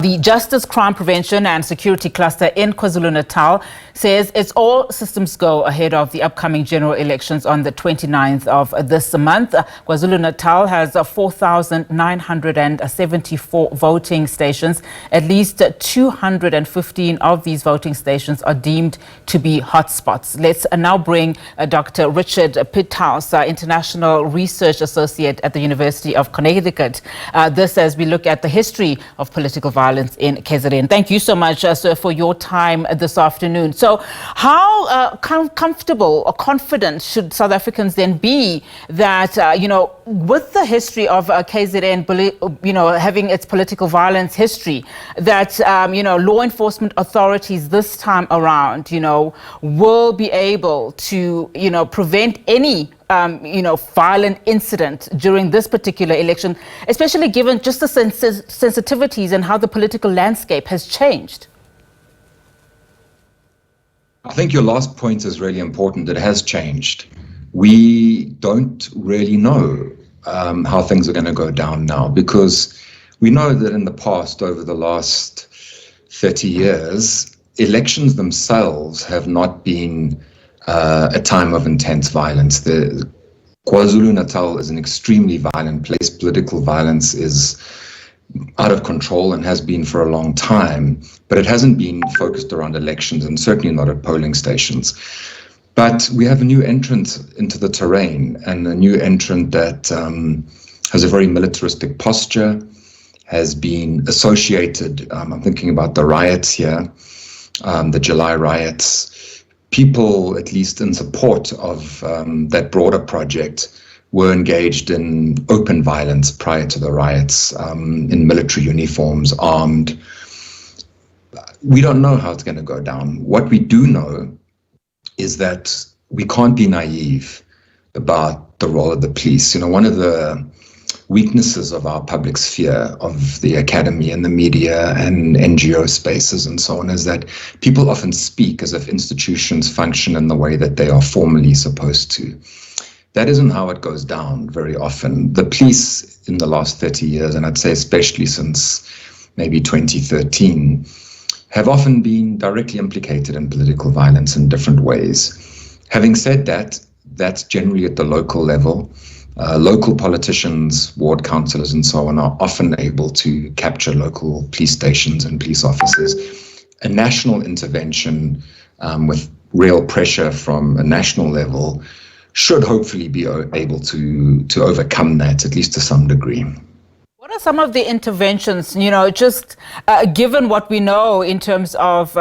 The Justice, Crime Prevention and Security Cluster in KwaZulu-Natal says it's all systems go ahead of the upcoming general elections on the 29th of this month. KwaZulu-Natal has 4,974 voting stations. At least 215 of these voting stations are deemed to be hotspots. Let's now bring Dr Richard Pitthouse, International Research Associate at the University of Connecticut. This as we look at the history of political violence in KZN. Thank you so much, sir, for your time this afternoon. So how comfortable or confident should South Africans then be that, with the history of KZN, having its political violence history, that, law enforcement authorities this time around, will be able to, prevent any violent incident during this particular election, especially given just the sensitivities and how the political landscape has changed? I think your last point is really important. It has changed. We don't really know how things are going to go down now, because we know that in the past, over the last 30 years, elections themselves have not been a time of intense violence. The KwaZulu-Natal is an extremely violent place. Political violence is out of control and has been for a long time, but it hasn't been focused around elections and certainly not at polling stations. But we have a new entrant into the terrain, and a new entrant that has a very militaristic posture, has been associated, I'm thinking about the riots here, the July riots. People, at least in support of that broader project, were engaged in open violence prior to the riots, in military uniforms, armed. We don't know how it's going to go down. What we do know is that we can't be naive about the role of the police. One of the weaknesses of our public sphere, of the academy and the media and NGO spaces and so on, is that people often speak as if institutions function in the way that they are formally supposed to. That isn't how it goes down very often. The police in the last 30 years, and I'd say especially since maybe 2013, have often been directly implicated in political violence in different ways. Having said that, that's generally at the local level. Local politicians, ward councillors and so on are often able to capture local police stations and police officers. A national intervention with real pressure from a national level should hopefully be able to overcome that, at least to some degree. What are some of the interventions, just given what we know in terms of,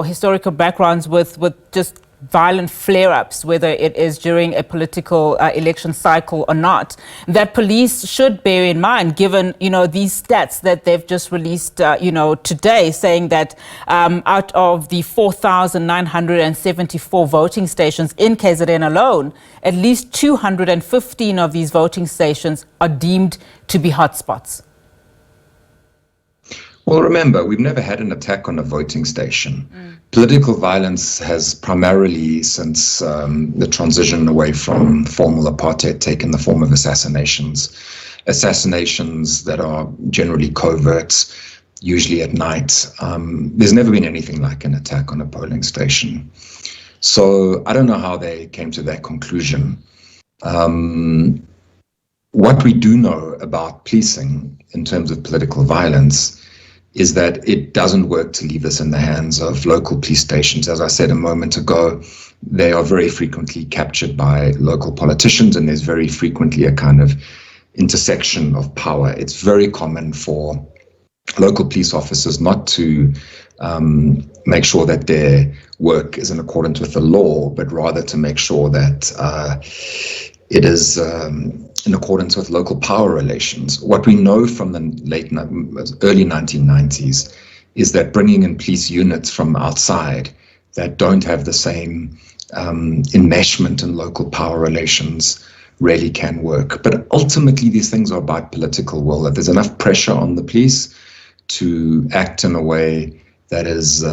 historical backgrounds with just violent flare-ups, whether it is during a political election cycle or not, that police should bear in mind, given, these stats that they've just released, today, saying that out of the 4,974 voting stations in KZN alone, at least 215 of these voting stations are deemed to be hotspots. Well, remember, we've never had an attack on a voting station. Political violence has primarily, since the transition away from formal apartheid, taken the form of assassinations. Assassinations that are generally covert, usually at night. There's never been anything like an attack on a polling station. So I don't know how they came to that conclusion. What we do know about policing in terms of political violence is that it doesn't work to leave this in the hands of local police stations. As I said a moment ago, they are very frequently captured by local politicians, and there's very frequently a kind of intersection of power. It's very common for local police officers not to make sure that their work is in accordance with the law, but rather to make sure that it is in accordance with local power relations. What we know from the early 1990s is that bringing in police units from outside that don't have the same enmeshment in local power relations really can work. But ultimately, these things are about political will. If there's enough pressure on the police to act in a way that is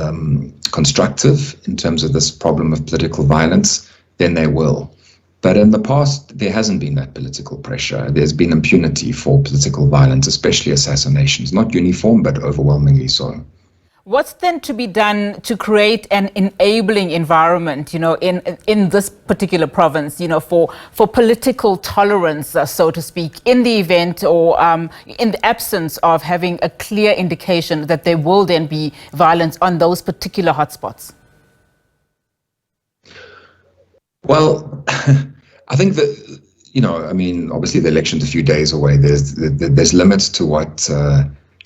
constructive in terms of this problem of political violence, then they will. But in the past, there hasn't been that political pressure. There's been impunity for political violence, especially assassinations, not uniform, but overwhelmingly so. What's then to be done to create an enabling environment, in this particular province, for political tolerance, so to speak, in the event or in the absence of having a clear indication that there will then be violence on those particular hotspots? Well, I think that, obviously the election's a few days away. There's limits to what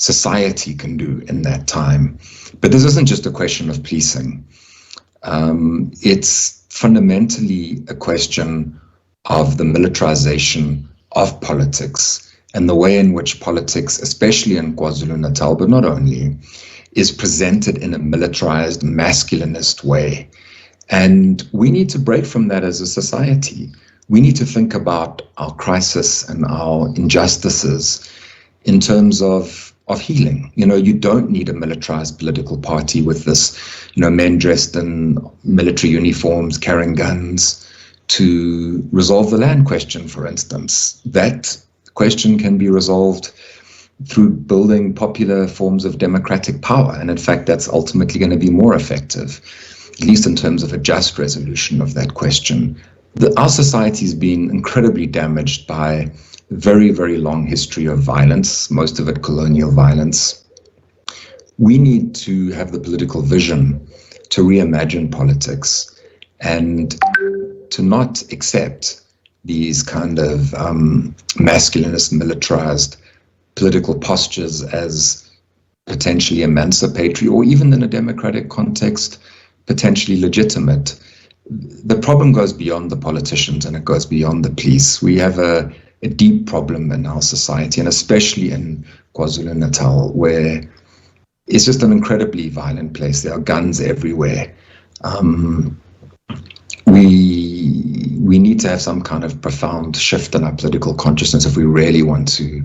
society can do in that time. But this isn't just a question of policing. It's fundamentally a question of the militarization of politics and the way in which politics, especially in KwaZulu-Natal, but not only, is presented in a militarized, masculinist way. And we need to break from that as a society. We need to think about our crisis and our injustices in terms of healing. You don't need a militarized political party with this, men dressed in military uniforms, carrying guns, to resolve the land question, for instance. That question can be resolved through building popular forms of democratic power. And in fact, that's ultimately going to be more effective, at least in terms of a just resolution of that question. Our society has been incredibly damaged by very, very long history of violence, most of it colonial violence. We need to have the political vision to reimagine politics and to not accept these kind of masculinist, militarized political postures as potentially emancipatory, or even in a democratic context, potentially legitimate. The problem goes beyond the politicians and it goes beyond the police. We have a deep problem in our society, and especially in KwaZulu-Natal, where it's just an incredibly violent place. There are guns everywhere. We need to have some kind of profound shift in our political consciousness if we really want to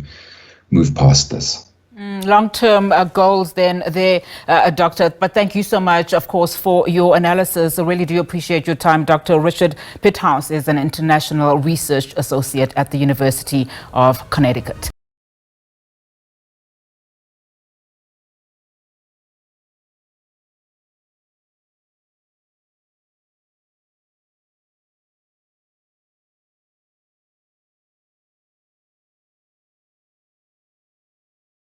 move past this. Long-term goals then there, Doctor. But thank you so much, of course, for your analysis. I really do appreciate your time. Dr. Richard Pitthouse is an international research associate at the University of Connecticut.